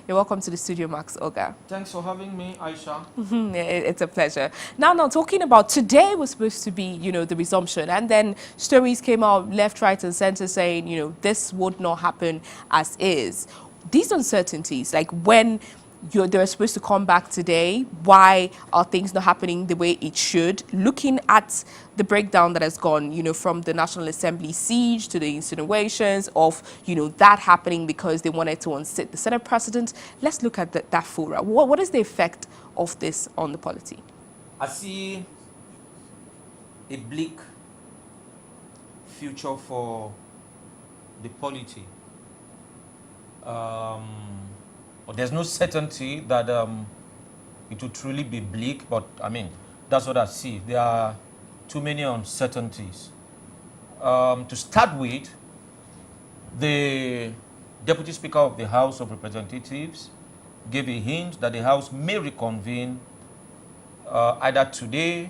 You're welcome to the studio, Max Ogar. Thanks for having me, Aisha. It's a pleasure. Now, talking about today was supposed to be, the resumption. And then stories came out left, right, and center saying, this would not happen as is. These uncertainties, like when they're supposed to come back today, why are things not happening the way it should? Looking at the breakdown that has gone, from the National Assembly siege to the insinuations of, that happening because they wanted to unseat the Senate president. Let's look at that fora. What is the effect of this on the polity? I see a bleak future for the polity. There's no certainty that it will truly be bleak, but I mean, that's what I see. There are too many uncertainties. To start with, the Deputy Speaker of the House of Representatives gave a hint that the House may reconvene either today,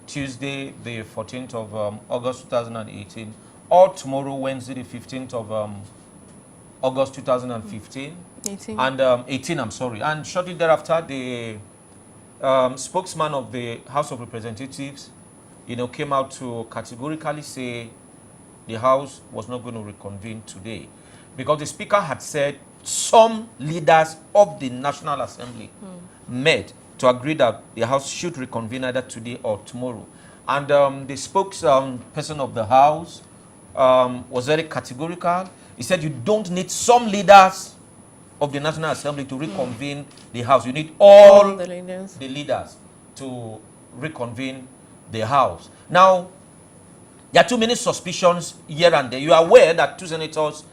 Tuesday, the 14th of August 2018, or tomorrow, Wednesday, the 15th of August 2015. 18. And 18, I'm sorry. And shortly thereafter, the spokesman of the House of Representatives, came out to categorically say the House was not going to reconvene today, because the Speaker had said some leaders of the National Assembly met to agree that the House should reconvene either today or tomorrow. And the spokesperson of the House was very categorical. He said you don't need some leaders of the National Assembly to reconvene the House. You need all the leaders to reconvene the House. Now, there are too many suspicions here and there. You are aware that 2 senators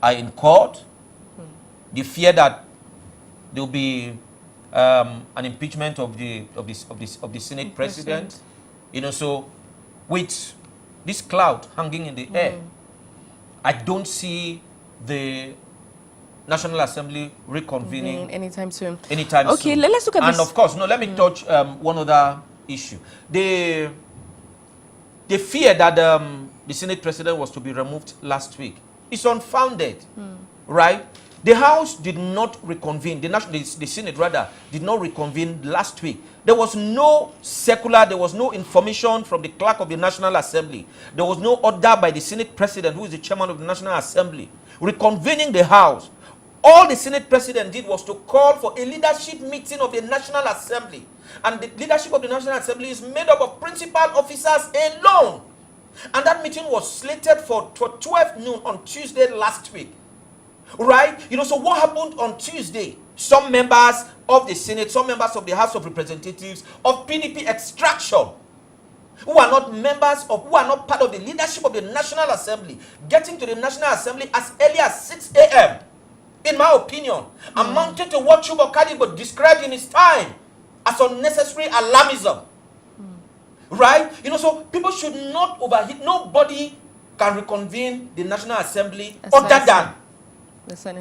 are in court. They fear that there will be an impeachment of the Senate president. So with this cloud hanging in the air, I don't see the National Assembly reconvening anytime soon. Okay, let's look at this. And of course, let me touch one other issue. The fear that the Senate president was to be removed last week is unfounded, right? The House did not reconvene. The Senate, rather, did not reconvene last week. There was no circular, there was no information from the clerk of the National Assembly. There was no order by the Senate president, who is the chairman of the National Assembly, reconvening the House. All the Senate president did was to call for a leadership meeting of the National Assembly. And the leadership of the National Assembly is made up of principal officers alone. And that meeting was slated for 12 noon on Tuesday last week. Right? So what happened on Tuesday? Some members of the Senate, some members of the House of Representatives of PDP extraction, who are not part of the leadership of the National Assembly, getting to the National Assembly as early as 6 a.m., in my opinion, amounted to what Chuba Kadibo described in his time as unnecessary alarmism. Right? So people should not overheat. Nobody can reconvene the National Assembly other than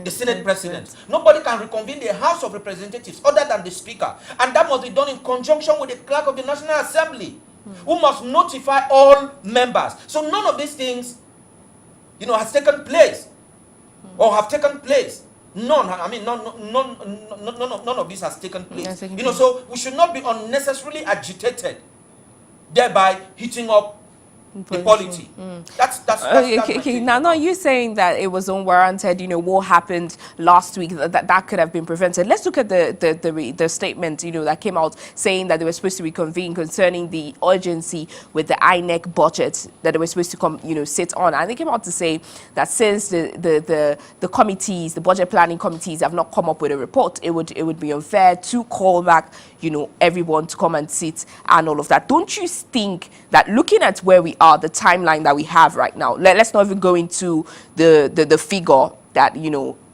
the Senate president. Nobody can reconvene the House of Representatives other than the Speaker. And that must be done in conjunction with the clerk of the National Assembly, who must notify all members. So none of these things, has taken place or have taken place. None. I mean, none of this has taken place. So we should not be unnecessarily agitated, thereby heating up the polity. That's okay. Now you're saying that it was unwarranted. What happened last week that could have been prevented. Let's look at the statement that came out saying that they were supposed to reconvene concerning the urgency with the INEC budget that they were supposed to come sit on. And they came out to say that since the committees, the budget planning committees, have not come up with a report, it would be unfair to call back everyone to come and sit and all of that. Don't you think that looking at where we are, the timeline that we have right now, let's not even go into the figure that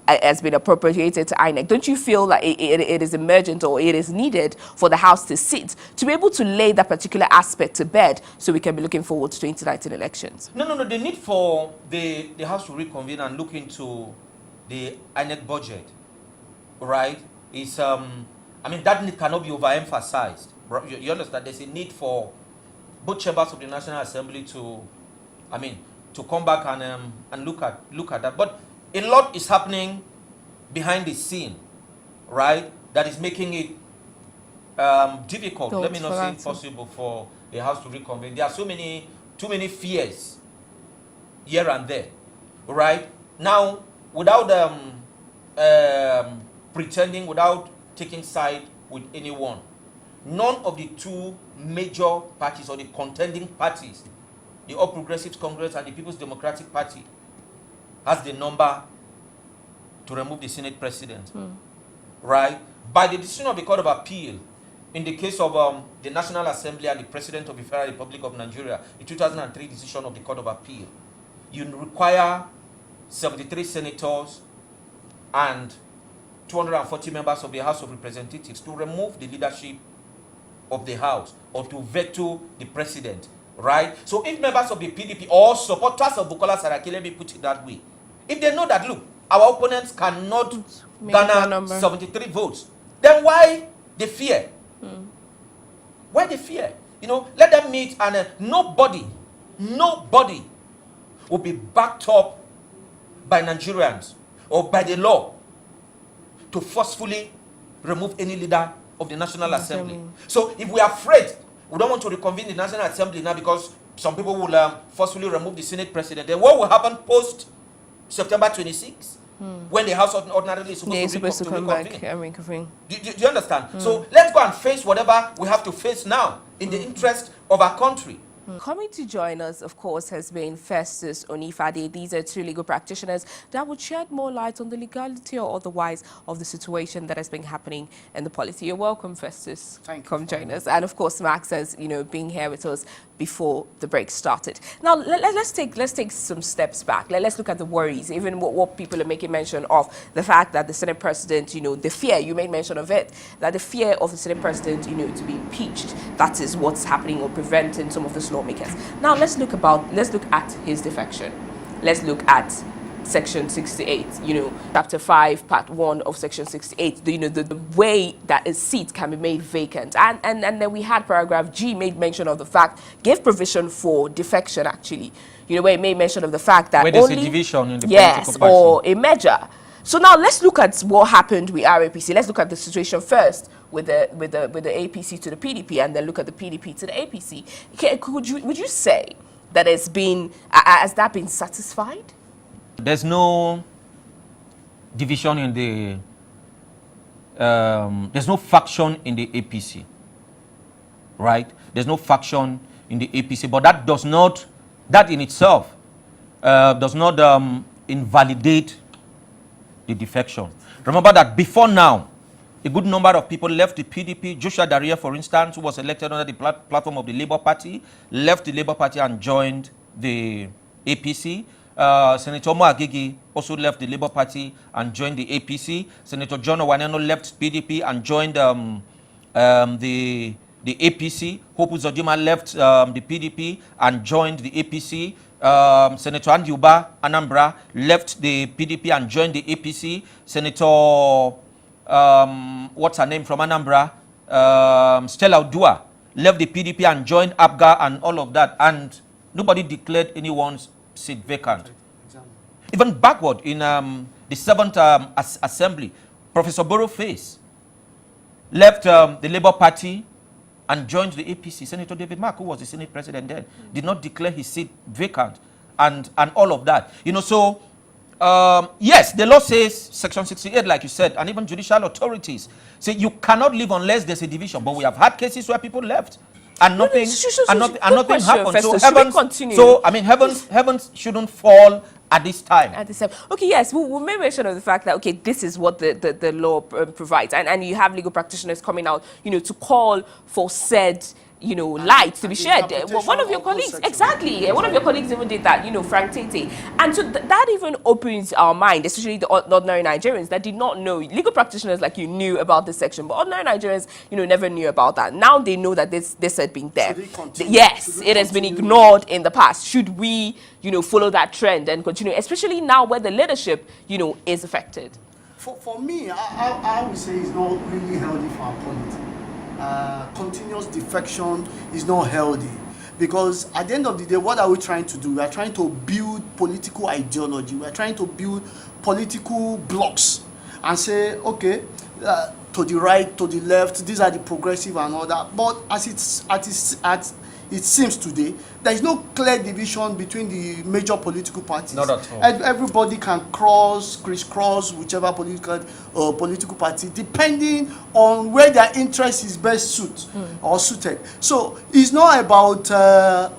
has been appropriated to INEC, don't you feel like it is emergent or it is needed for the House to sit to be able to lay that particular aspect to bed so we can be looking forward to 2019 elections? No. The need for the House to reconvene and look into the INEC budget, right, is that need cannot be overemphasized. You understand? There's a need for both chambers of the National Assembly to come back and look at that. But a lot is happening behind the scene. right, that is making it difficult, let me not say impossible, for the House to reconvene. There are too many fears here and there, right? Now, without pretending, without taking side with anyone, none of the two major parties or the contending parties, the All Progressives Congress and the People's Democratic Party, has the number to remove the Senate President, right? By the decision of the Court of Appeal, in the case of the National Assembly and the President of the Federal Republic of Nigeria, the 2003 decision of the Court of Appeal, you require 73 senators and 240 members of the House of Representatives to remove the leadership of the House or to veto the President, right? So if members of the PDP or supporters of Bukola Saraki, let me put it that way, if they know that, look, our opponents cannot garner 73 votes, then why the fear? Why the fear? You know, let them meet, and nobody will be backed up by Nigerians or by the law to forcefully remove any leader of the National Assembly. So if we are afraid, we don't want to reconvene the National Assembly now because some people will forcefully remove the Senate President, then what will happen post September 26? When the House ordinarily is supposed to come back. Do you understand? So let's go and face whatever we have to face now in the interest of our country. Coming to join us, of course, has been Festus, Onifade. These are two legal practitioners that would shed more light on the legality or otherwise of the situation that has been happening in the polity. You're welcome, Festus. Thank you. Come join us. And of course, Max has, being here with us before the break started. Now, let's take some steps back. Let's look at the worries, even what people are making mention of, the fact that the Senate President, the fear, you made mention of it, that the fear of the Senate President, to be impeached, that is what's happening or preventing some of the lawmakers. Now, let's look at his defection. Let's look at Section 68, Chapter 5, Part 1 of Section 68, the way that a seat can be made vacant. And then we had Paragraph G made mention of the fact, gave provision for defection, actually. Where it made mention of the fact that where there's a division in the political party. Or a merger. So now let's look at what happened with RAPC. Let's look at the situation first with the APC to the PDP, and then look at the PDP to the APC. Okay, would you say that has that been satisfied? There's no division in the, there's no faction in the APC, right? There's no faction in the APC, but that in itself does not invalidate the defection. Remember that before now, a good number of people left the PDP. Joshua Daria, for instance, who was elected under the platform of the Labour Party, left the Labour Party and joined the APC. Senator Mo Agigi also left the Labour Party and joined the APC. Senator John Owaneno left PDP and joined the APC. Hope Uzodimma left the PDP and joined the APC. Senator Andy Uba, Anambra, left the PDP and joined the APC. Senator, what's her name from Anambra? Stella Udua, left the PDP and joined APGA and all of that. And nobody declared anyone's seat vacant. Even backward in the 7th Assembly, Professor Boroface left the Labour Party and joined the APC. Senator David Mark, who was the Senate President then, did not declare his seat vacant, and all of that. So yes, the law says, Section 68, like you said, and even judicial authorities say you cannot leave unless there's a division. But we have had cases where people left and nothing happened. So heavens shouldn't fall at this time. Okay, yes, we made mention of the fact that, okay, this is what the law provides. And you have legal practitioners coming out, to call for said, light to be shared. One of your colleagues, exactly, one of your colleagues even did that, Frank Tete. And so that even opens our mind, especially the ordinary Nigerians that did not know. Legal practitioners like you knew about this section, but ordinary Nigerians, never knew about that. Now they know that this had been there. Yes, it has been ignored in the past. Should we, follow that trend and continue, especially now where the leadership, is affected? For me, I would say it's not really healthy for our polity. Continuous defection is not healthy, because at the end of the day, what are we trying to do? We are trying to build political ideology. We are trying to build political blocks and say, okay, to the right, to the left, these are the progressive and all that. But as it seems today, there is no clear division between the major political parties. Not at all. Everybody can crisscross whichever political party, depending on where their interest is best suited. So it's not about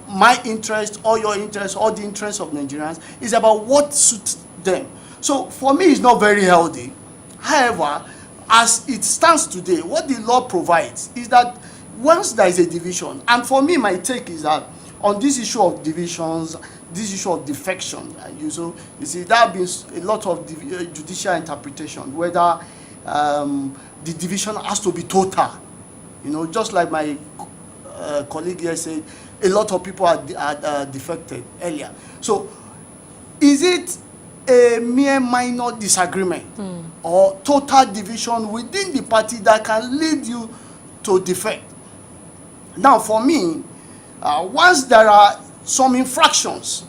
my interest or your interest or the interest of Nigerians. It's about what suits them. So for me, it's not very healthy. However, as it stands today, what the law provides is that once there is a division, and for me, my take is that on this issue of divisions, this issue of defection, you see, there have been a lot of judicial interpretation, whether the division has to be total. Just like my colleague here said, a lot of people are defected earlier. So, is it a mere minor disagreement or total division within the party that can lead you to defect? Now, for me, once there are some infractions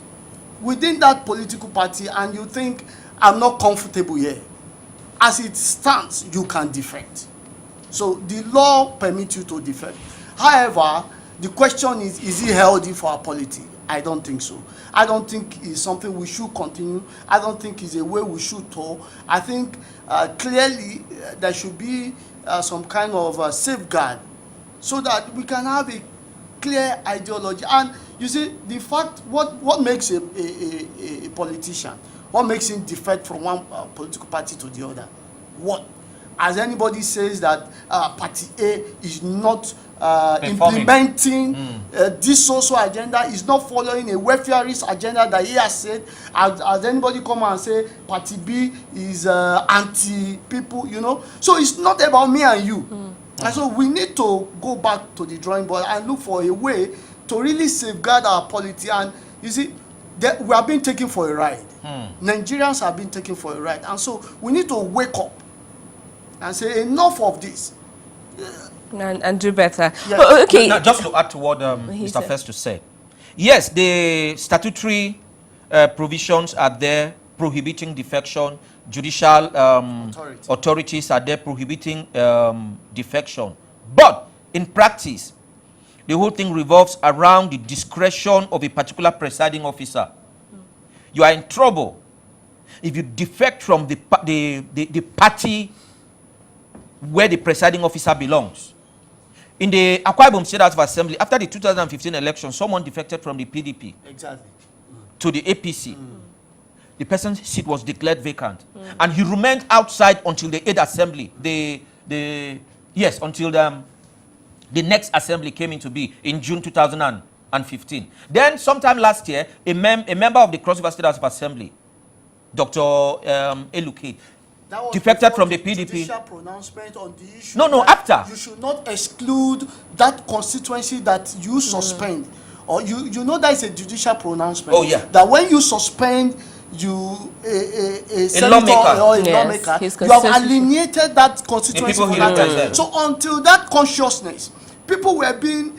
within that political party and you think, I'm not comfortable here, as it stands, you can defect. So the law permits you to defect. However, the question is it healthy for our polity? I don't think so. I don't think it's something we should continue. I don't think it's a way we should tour. I think clearly there should be some kind of safeguard so that we can have a clear ideology. And you see, the fact, what makes a politician, what makes him defect from one political party to the other? What? As anybody says that Party A is not implementing this social agenda, is not following a welfareist agenda that he has said, as anybody come and say Party B is anti-people, So it's not about me and you. And so we need to go back to the drawing board and look for a way to really safeguard our polity. And you see, we are being taken for a ride. Nigerians are being taken for a ride. And so we need to wake up and say enough of this. And do better. Yes. Oh, okay. Now, just to add to what Mr. Festus said. Yes, the statutory provisions are there prohibiting defection. Judicial authorities are there prohibiting defection. But in practice, the whole thing revolves around the discretion of a particular presiding officer. You are in trouble if you defect from the party where the presiding officer belongs. In the Akwa Ibom State House of Assembly, after the 2015 election, someone defected from the PDP to the APC. The person's seat was declared vacant, and he remained outside until the 8th assembly. Until the next assembly came into being in June 2015. Then, sometime last year, a member of the Cross River State House of Assembly, Dr. Eluke, defected from the PDP. Pronouncement on the issue. No, after. You should not exclude that constituency that you suspend. Or you know that is a judicial pronouncement. Oh, yeah. That when you suspend a senator lawmaker. or a Yes, lawmaker, his you have alienated that constituency people from he that time. represents. So until that consciousness, people were being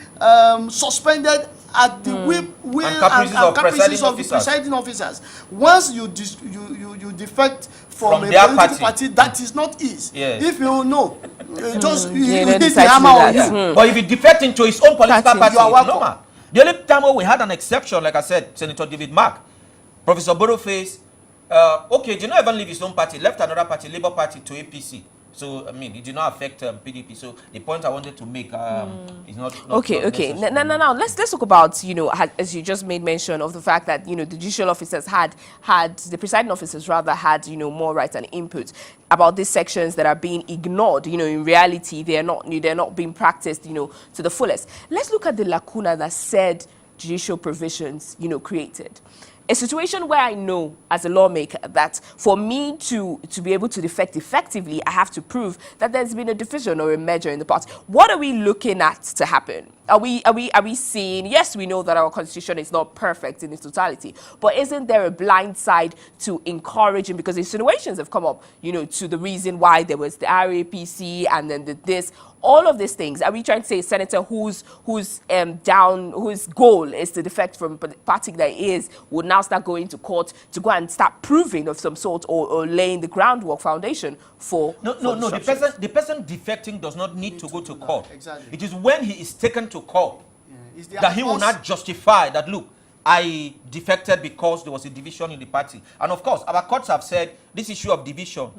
suspended at the will and caprices of the presiding officers. Once you defect from a their political party, that is not his. Yes. If you know, just you then hit the decide to hammer do on that. you. But if you defect into his own political party, you are welcome. normal. The only time where we had an exception, like I said, Senator David Mark, Professor Boroface, did not even leave his own party, left another party, Labour Party, to APC. So, I mean, it did not affect PDP. So, the point I wanted to make is not Okay. Now, let's talk about, as you just made mention of the fact that, the judicial officers the presiding officers rather had, more rights and input about these sections that are being ignored. In reality, they're not being practiced, to the fullest. Let's look at the lacuna that said judicial provisions, created. A situation where I know as a lawmaker that for me to be able to defect effectively, I have to prove that there's been a division or a merger in the party. What are we looking at to happen? Are we seeing, yes, we know that our constitution is not perfect in its totality, but isn't there a blind side to encouraging, because insinuations have come up, to the reason why there was the RAPC and then this, all of these things, are we trying to say a senator whose goal is to defect from the party that he is would now start going to court to go and start proving of some sort, or laying the groundwork foundation for no. The person defecting does not need to go to court. Exactly. It is when he is taken to court that he will not justify that, look, I defected because there was a division in the party. And of course, our courts have said this issue of division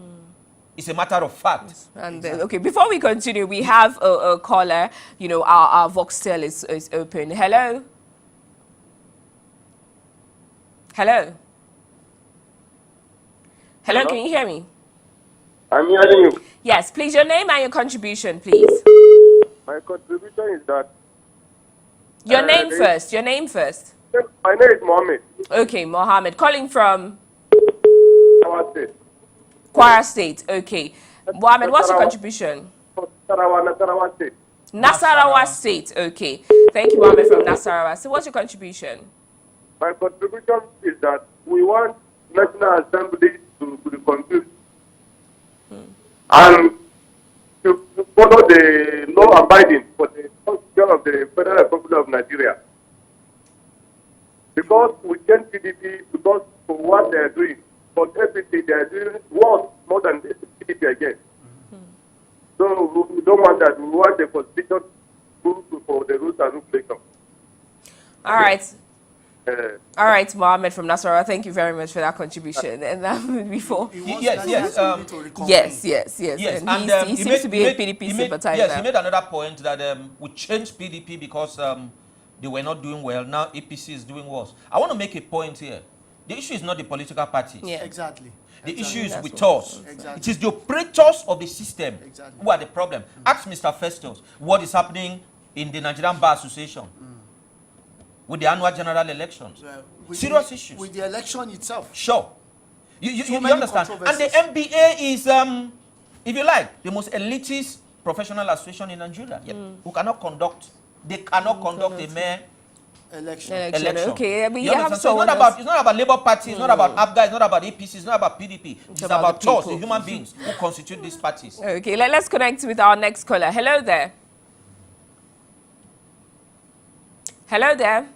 is a matter of fact. And okay, before we continue, we have a caller. You know, our Voxtel is open. Hello. Hello. Hello, can you hear me? I'm hearing you. Yes, please, your name and your contribution, please. My contribution is that... Your name first. Your name first. My name is Mohammed. Okay, Mohammed. Calling from? Kwara State. Kwara State. Okay. Mohammed, what's your contribution? Nasarawa State. Nasarawa State. Okay. Thank you, Mohammed from Nasarawa. So what's your contribution? My contribution is that we want National Assembly to be confused and to follow the law abiding for the constitution of the Federal Republic of Nigeria. Because we change PDP because for what they are doing, but everything they are doing worse more than the PDP again. So we don't want that. We want the constitution for the rules and regulations. All right. All right, Mohammed from Nasarawa, thank you very much for that contribution. And that before. Yes. And he seems to be a PDP sympathizer. Yes, he made another point that we changed PDP because they were not doing well. Now APC is doing worse. I want to make a point here. The issue is not the political parties. Yeah. Exactly. The issue is with us. Exactly. It is the operators of the system who are the problem. Ask Mr. Festus what is happening in the Nigerian Bar Association with the annual general elections. Serious issues. With the election itself. Sure. You understand? And the MBA is, if you like, the most elitist professional association in Nigeria. Who cannot conduct, they cannot conduct a mere election. Okay, I mean, you have so it's not about Labour Party, it's not about ABGA, it's not about APC, it's not about PDP. It's about us, the human beings who constitute these parties. Okay, let's connect with our next caller. Hello there. Hello there.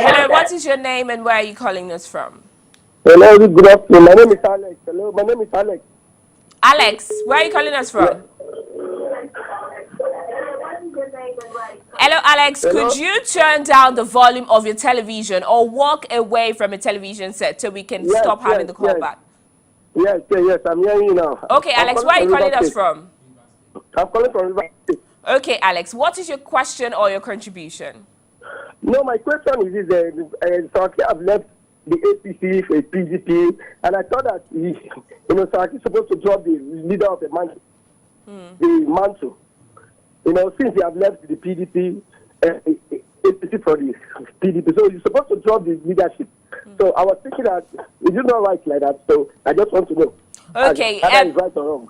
Hello, what is your name and where are you calling us from? Hello, good afternoon. My name is Alex. Hello, my name is Alex. Alex, where are you calling us from? Hello, Alex. Hello? Could you turn down the volume of your television or walk away from a television set so we can stop having the call back? Yes, I'm hearing you now. Okay, Alex, where are you calling us from? I'm calling from River State. Okay, Alex, what is your question or your contribution? No, my question is this: Saraki have left the APC for a PDP, and I thought that Saraki is supposed to drop the leader of the mantle, the mantle. Since he have left the PDP, APC for the PDP, so you're supposed to drop the leadership. So I was thinking that it is not right like that. So I just want to know. Okay, is right or wrong.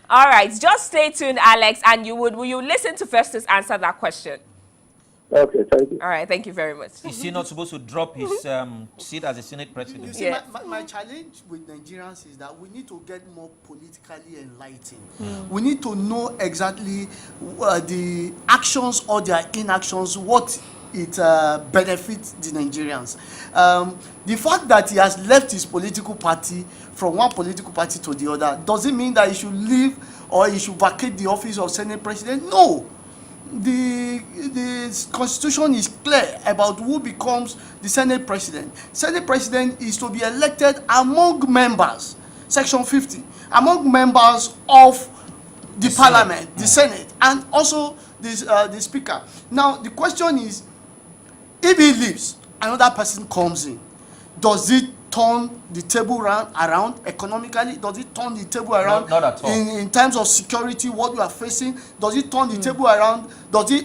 All right, just stay tuned, Alex, and will you listen to Festus answer that question? Okay, thank you. All right, thank you very much. Is he not supposed to drop his seat as a Senate president? You see, my challenge with Nigerians is that we need to get more politically enlightened. We need to know exactly the actions or their inactions, what it benefits the Nigerians. The fact that he has left his political party from one political party to the other doesn't mean that he should leave or he should vacate the office of Senate President. No. The constitution is clear about who becomes the Senate President. Senate President is to be elected among members, Section 50, among members of the Parliament, the Senate, and also the Speaker. Now, the question is, if he leaves, another person comes in, does it turn the table around economically? Does it turn the table around not at all. In terms of security, what we are facing? Does it turn the table around? Does it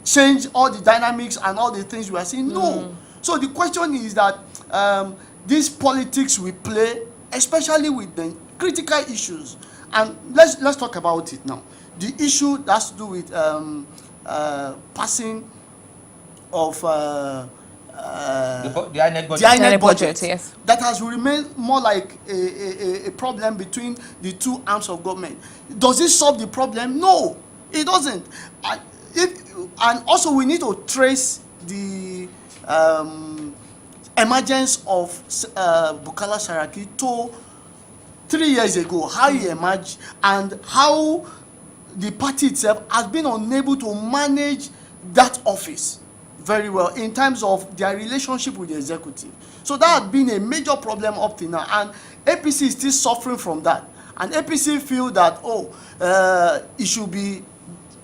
change all the dynamics and all the things we are seeing? No. So the question is that these politics we play, especially with the critical issues, and let's talk about it now. The issue that has to do with passing of the INEC budget. the INEC budget, budget, yes. that has remained more like a problem between the two arms of government. Does it solve the problem? No, it doesn't. And also we need to trace the emergence of Bukola Saraki to 3 years ago, how he emerged and how the party itself has been unable to manage that office very well in terms of their relationship with the executive. So that has been a major problem up till now, and APC is still suffering from that. And APC feel that, it should be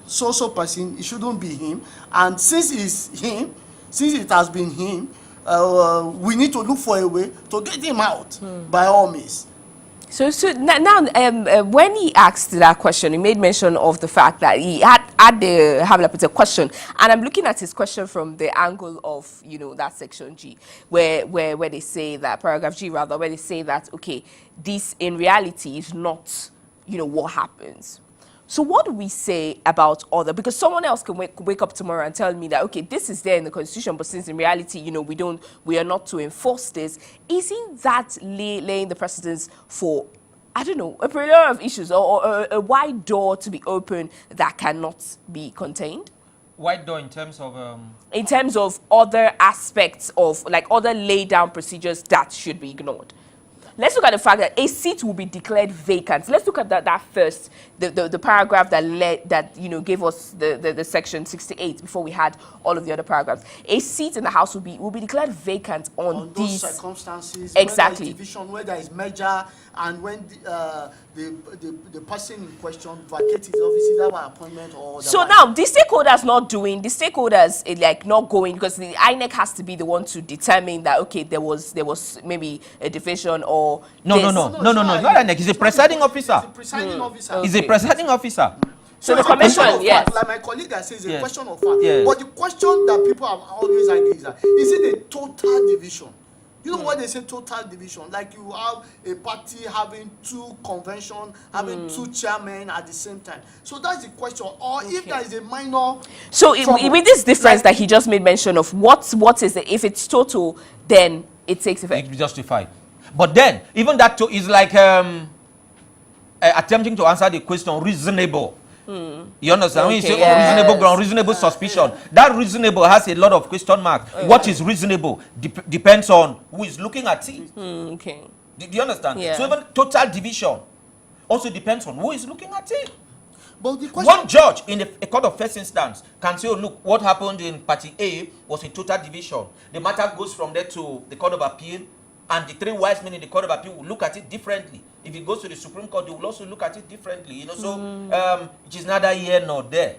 so person, it shouldn't be him. And since it's him, since it has been him, we need to look for a way to get him out by all means. So now, when he asked that question, he made mention of the fact that he had a question, and I'm looking at his question from the angle of, that section G, where they say that, paragraph G rather, where they say that, okay, this in reality is not, what happens. So what do we say about other? Because someone else can wake up tomorrow and tell me that, okay, this is there in the Constitution, but since in reality, we are not to enforce this. Isn't that laying the precedence for, I don't know, a plethora of issues or a wide door to be open that cannot be contained? Wide door in terms of... In terms of other aspects of, like, other laid down procedures that should be ignored. Let's look at the fact that a seat will be declared vacant. Let's look at that first, the paragraph that gave us the section 68 before we had all of the other paragraphs. A seat in the House will be declared vacant on these circumstances. Exactly. Where there is division, where there is merger, and when the person in question vacates his office, either by appointment or otherwise. So now the stakeholders like not going, because the INEC has to be the one to determine that, okay, there was maybe a division or No, not INEC. He's a presiding officer. He's a presiding officer. He's a presiding officer. So the commission, yes. Like my colleague has said, it's a Yes. question of fact. Yes. But the question that people have always argued is that, is it a total division? You know what they say, total division? Like you have a party having two conventions, having two chairmen at the same time. So that's the question. Or if there is a minor... So with this difference that he just made mention of, what is it? If it's total, then it takes effect. It be justified. But then, even that too is like attempting to answer the question reasonable. You understand? When you say reasonable ground, reasonable suspicion, that reasonable has a lot of question marks. What is reasonable depends on who is looking at it. Okay. Do you understand? Yeah. So even total division also depends on who is looking at it. But the question... One judge in a court of first instance can say, oh, look, what happened in party A was a total division. The matter goes from there to the court of appeal, and the three wise men in the court of appeal will look at it differently. If it goes to the Supreme Court, they will also look at it differently. So it is neither here nor there.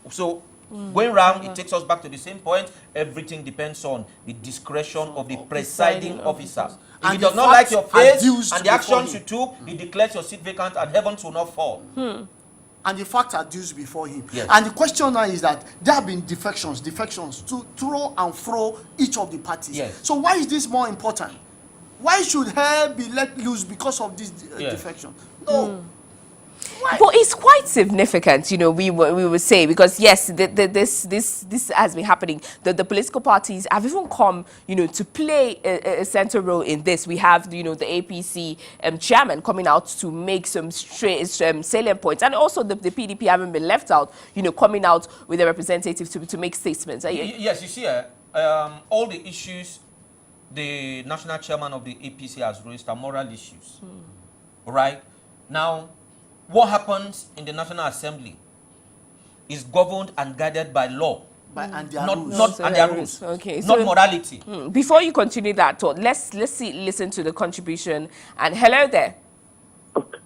So going round, it takes us back to the same point. Everything depends on the discretion of the presiding officer. If he does not like your face and the actions you took, he declares your seat vacant and heavens will not fall. And the facts are due before him. Yes. And the question now is that there have been defections to throw and fro each of the parties. Yes. So why is this more important? Why should her be let loose because of this defection? No. Why? But it's quite significant, we would say, because yes, this has been happening. The political parties have even come, to play a central role in this. We have, the APC chairman coming out to make some salient points, and also the PDP haven't been left out, coming out with a representative to make statements. Yes, you see, all the issues the national chairman of the APC has raised are moral issues, right? Now, what happens in the National Assembly is governed and guided by law, And their not their rules. Okay, not morality. Before you continue that thought, let's listen to the contribution. And hello there.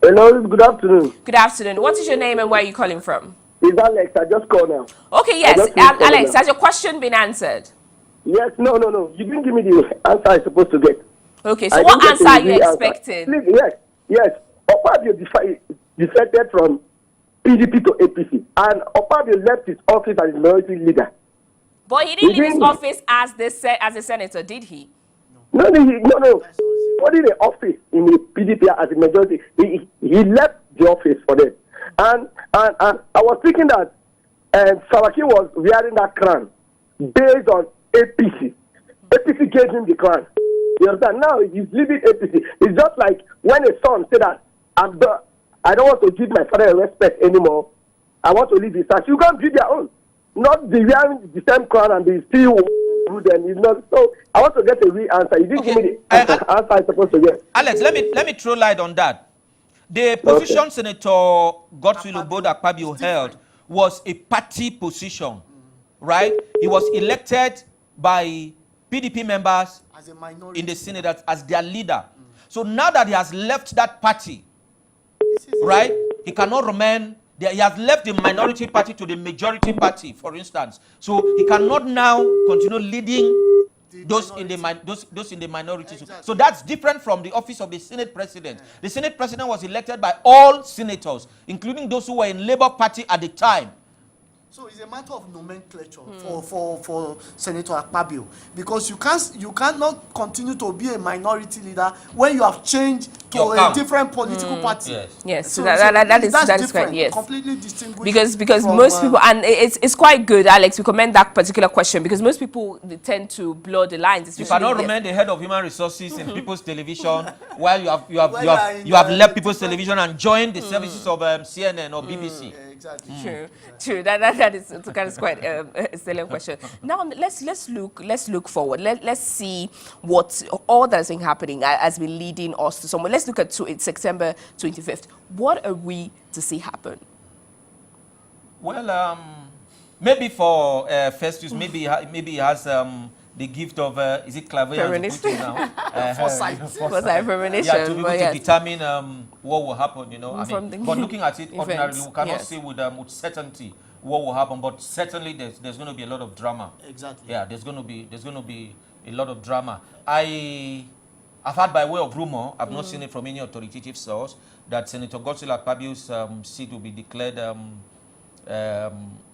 Hello, good afternoon. Good afternoon. What is your name and where are you calling from? It's Alex. I just called now. Okay, yes, Alex, has your question been answered? Yes, no. You didn't give me the answer I'm supposed to get. Okay, so what answer are you expecting? Please, yes. Opabio defected from PDP to APC, and Opabio left his office as minority leader. But he didn't leave his office as a senator, did he? No. What in the office in the PDP as a majority? He left the office for them, and I was thinking that Saraki was wearing that crown based on APC. APC gave him the crown. You understand? Now he's leaving APC. It's just like when a son said that I'm done. I don't want to give my father respect anymore. I want to leave his house. You can't do their own. Not the wearing the same crown and the still rude and it's not. So I want to get a real answer. You didn't give me the answer I'm supposed to get. Alex, let me throw light on that. The position Senator Godswill Akpabio held was a party position, right? He was elected by PDP members As a minority. in the Senate as their leader. So now that he has left that party, right, he cannot remain there. He has left the minority party to the majority party, for instance. So he cannot now continue leading those in the minority. Exactly. So that's different from the office of the Senate President. Yeah. The Senate President was elected by all senators, including those who were in Labour Party at the time. So it's a matter of nomenclature for Senator Akpabio, because you cannot continue to be a minority leader when you have changed to a different political party. Yes, So that is different, correct. Yes, completely distinguished. because from, most people, and it's quite good, Alex. We commend that particular question because most people they tend to blur the lines. You cannot remain the head of human resources in People's Television while you have left People's Television and joined the services of CNN or BBC. Exactly. True. That is quite a salient question. Now let's look forward. Let's see what all that's been happening has been leading us to somewhere. Let's look at September 25th. What are we to see happen? Well, maybe for Festus, maybe he has the gift of is it clairvoyance now? Foresight. Premonition. Yeah, to be able to determine what will happen. You know, but looking at it ordinarily, we cannot say with certainty what will happen. But certainly, there's going to be a lot of drama. Exactly. Yeah, there's going to be a lot of drama. I've heard by way of rumor, I've not seen it from any authoritative source, that Senator Godswill Akpabio's seat will be declared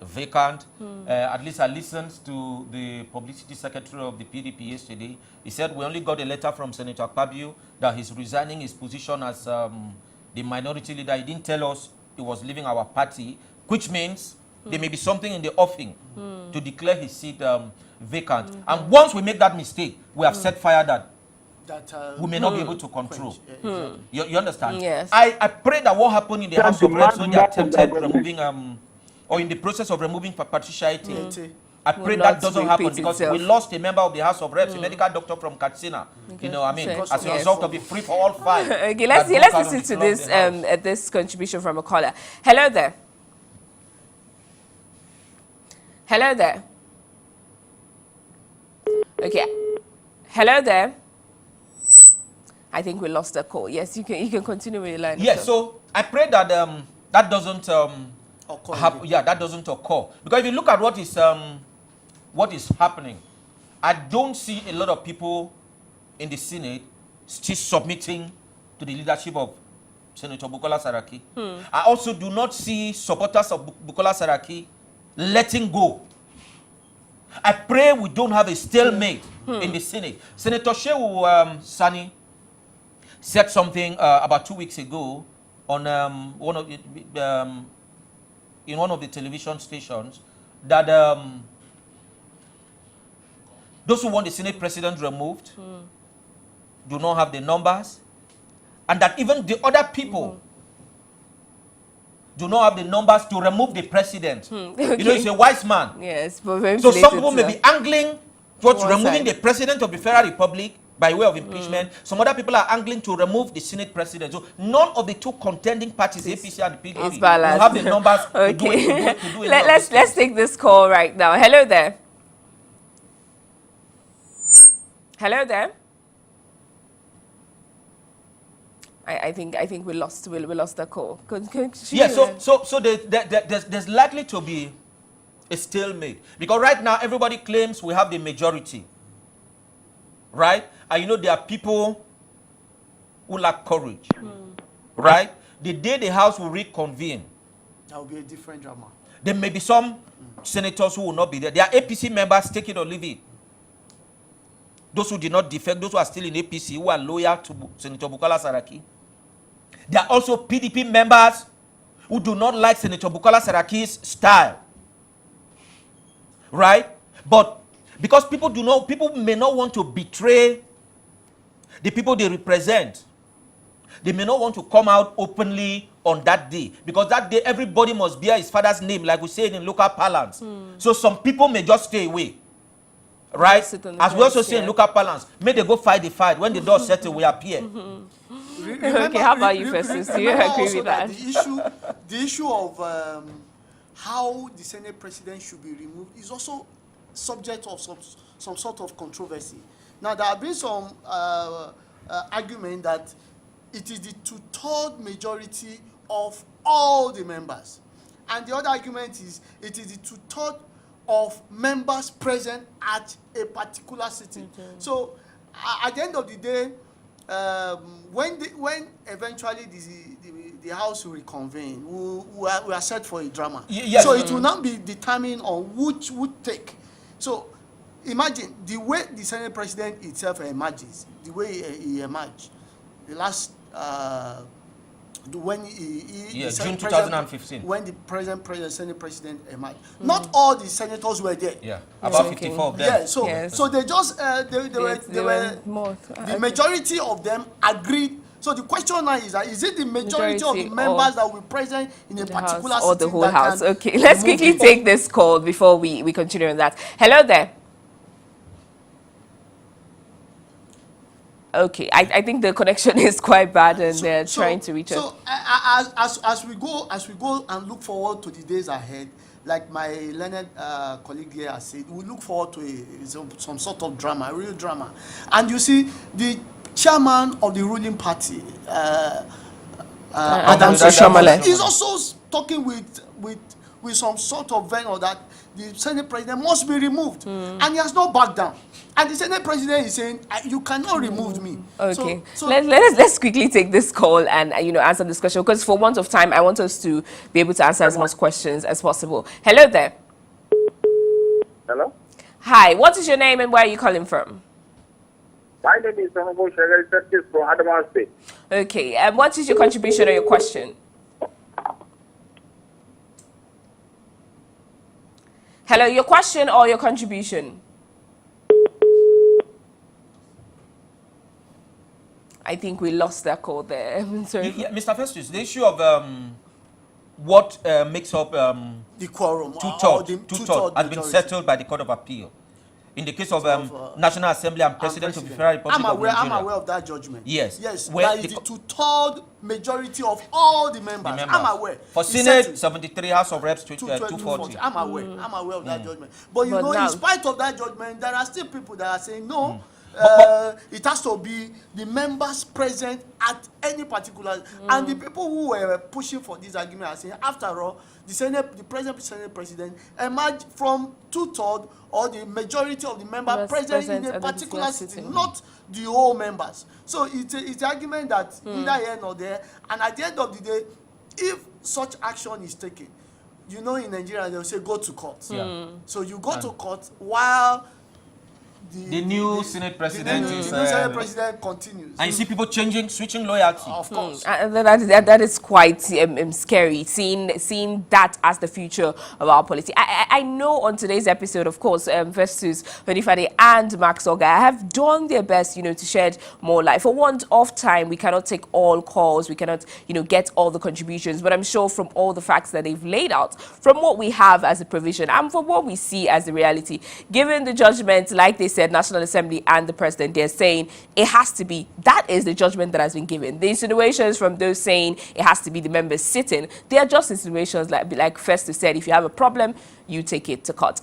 vacant. At least I listened to the publicity secretary of the PDP yesterday. He said we only got a letter from Senator Akpabio that he's resigning his position as the minority leader. He didn't tell us he was leaving our party, which means there may be something in the offing to declare his seat vacant. And once we make that mistake, we have set fire that we may not be able to control. You understand? Yes. I pray that what happened in the House of Reps when they attempted removing or in the process of removing Patricia Ete, I pray that doesn't happen because we lost a member of the House of Reps, a medical doctor from Katsina. Okay. You know, I mean, as a result of the free for all fight. Okay, let's listen to this contribution from a caller. Hello there. Hello there. Okay. Hello there. I think we lost the call. Yes, you can continue with your line. Yes, so I pray that that doesn't that doesn't occur. Because if you look at what is happening, I don't see a lot of people in the Senate still submitting to the leadership of Senator Bukola Saraki. I also do not see supporters of Bukola Saraki letting go. I pray we don't have a stalemate in the Senate. Senator Shehu Sani said something about 2 weeks ago on in one of the television stations that those who want the Senate president removed do not have the numbers, and that even the other people do not have the numbers to remove the president. Okay. You know, he's a wise man. Yes, but so some people may be angling towards removing the president of the Federal Republic by way of impeachment. Some other people are angling to remove the Senate president. So none of the two contending parties, APC and the PDP, will have the numbers to do it. Let's take this call right now. Hello there. Hello there. I think we lost the call. Yeah. So there's likely to be a stalemate because right now everybody claims we have the majority. Right? And you know, there are people who lack courage. Right? The day the House will reconvene, there will be a different drama. There may be some senators who will not be there. There are APC members, take it or leave it. Those who did not defect, those who are still in APC, who are loyal to Senator Bukola Saraki. There are also PDP members who do not like Senator Bukola Saraki's style. Right? But Because people may not want to betray the people they represent. They may not want to come out openly on that day, because that day everybody must bear his father's name, like we say in local parlance. So some people may just stay away, right? As we also say in local parlance, may they go fight the fight. When the door settle, we appear. Okay, how about you, Festus? Do you agree with that? The issue of how the Senate president should be removed is also subject of some sort of controversy. Now, there have been some argument that it is the two-thirds majority of all the members. And the other argument is it is the two-thirds of members present at a particular sitting. So, at the end of the day, when eventually the House will reconvene, we are set for a drama. Yes. So it will not be determined on which would take. So imagine the way the Senate President itself emerges, the way he emerged, the last when June 2015, when the Senate President emerged. Not all the senators were there. Yeah, about 54 of them. Yeah, so they just they were more. The majority of them agreed. So the question now is that is it the majority of the members that will be present in a particular House or the sitting whole that House? can Okay, let's quickly take this call before we continue on that. Hello there. Okay, I think the connection is quite bad, and they're trying to reach us. So as we go and look forward to the days ahead, like my learned colleague here has said, we look forward to some sort of drama, real drama. And you see, the chairman of the ruling party, Adam Soshamale, is also talking with some sort of venom that the Senate President must be removed, and he has not backed down. And the Senate President is saying, "You cannot remove me." Okay, so let's quickly take this call and answer this question, because for want of time, I want us to be able to answer as much questions as possible. Hello there. Hello. Hi. What is your name and where are you calling from? My name is Festus from Adamawa State. Okay. And what is your contribution or your question? Hello. Your question or your contribution? I think we lost that call there. I'm sorry. Yeah, Mr. Festus, the issue of what makes up The quorum, two-thirds has been settled by the Court of Appeal. In the case of National Assembly and President of the Federal Republic of Nigeria. I'm aware of that judgment. Yes. That is the two-thirds majority of all the members. I'm aware. For Senate, 73, House of Reps, 240. I'm aware of that judgment. But now, in spite of that judgment, there are still people that are saying, no, it has to be the members present at any particular. And the people who were pushing for this argument are saying, after all, the present Senate President emerged from two-thirds or the majority of the members present in a particular sitting, not the whole members. So it's an argument that neither here nor there. And at the end of the day, if such action is taken, in Nigeria, they'll say go to court. So you go to court while the new Senate President President continues. And you see people switching loyalty. Of course. That is quite scary, seeing that as the future of our policy. I know on today's episode, of course, Festus, Onifade and Max Ogar have done their best, to shed more light. For want of time, we cannot take all calls, we cannot, get all the contributions, but I'm sure from all the facts that they've laid out, from what we have as a provision, and from what we see as the reality, given the judgment, like they said, National Assembly and the President, they're saying it has to be, that is the judgment that has been given. The insinuations from those saying it has to be the members sitting, they are just insinuations, like Festus said, if you have a problem, you take it to court.